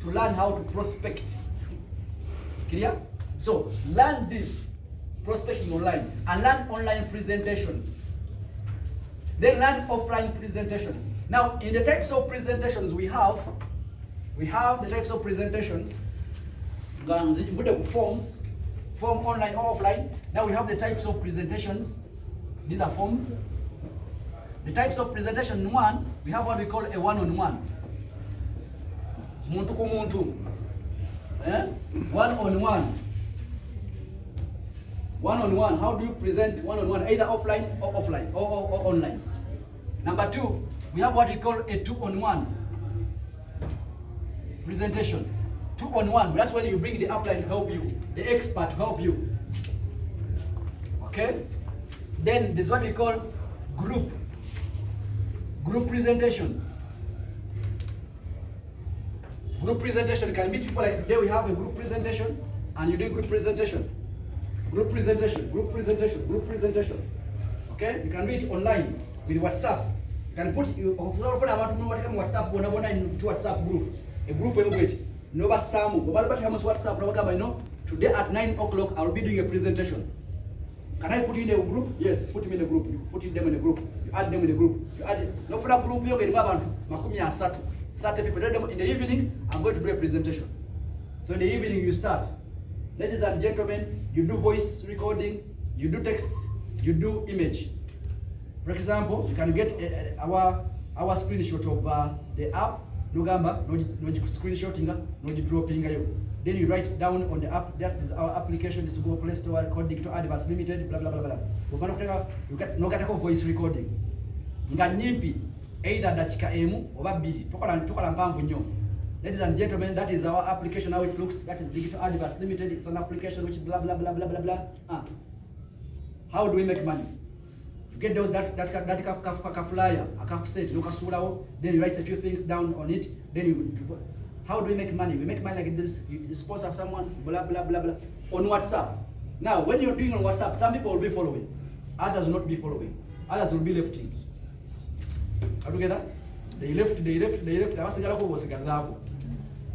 to learn how to prospect. Clear? So learn this, prospecting online, and learn online presentations. Then learn offline presentations. Now, in the types of presentations we have the types of presentations, forms, form online or offline. Now we have the types of presentations. These are forms. The types of presentation, one, we have what we call a one-on-one. Muntu ku muntu. One-on-one. One-on-one. How do you present one-on-one? Either offline or online. Number two, we have what we call a two-on-one presentation. Two-on-one. That's when you bring the upline to help you, the expert to help you. Okay? Then there's what we call group presentation. Group presentation can meet people like today. We have a group presentation, and you do group presentation. Group presentation, group presentation, group presentation. Okay? You can do it online with WhatsApp. You can put WhatsApp into WhatsApp group. A group language. No Samu. WhatsApp. Today at 9 o'clock I'll be doing a presentation. Can I put you in a group? Yes, put me in a group. You put them in a group. You add them in a group. You add no for that group. You get 30 people. In the evening, I'm going to do a presentation. So in the evening you start. Ladies and gentlemen, you do voice recording, you do text, you do image. For example, you can get our screenshot of the app. No screenshotting, no dropping. Then you write down on the app, that is our application, this is Google Play Store, called Digital Adverts Limited, blah blah blah blah. You get no voice recording. Nga nyimpi either dakika emu oba bbiri tukola mpanvu nnyo. Ladies and gentlemen, that is our application, how it looks. That is Digital Adverts Limited. It's an application which blah blah blah blah blah blah. How do we make money? You get those that flyer, a kaf set, then you write a few things down on it. Then you, how do we make money? We make money like this. You sponsor someone, blah blah blah blah, on WhatsApp. Now, when you're doing on WhatsApp, some people will be following, others will not be following, others will be lefting. Are you together? They left. You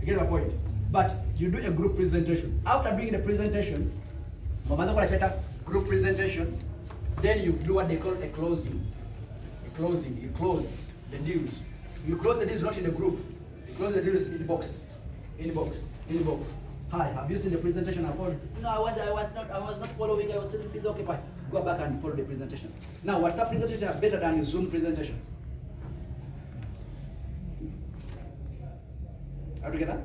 get my point? But you do a group presentation. After doing the presentation, group presentation, then you do what they call a closing. You close the deals. You close the deals not in the group. You close the deals in the box. Hi, have you seen the presentation I followed? No, I was not following. I was saying, please occupy. Go back and follow the presentation. Now, WhatsApp presentations are better than your Zoom presentations. Are you together?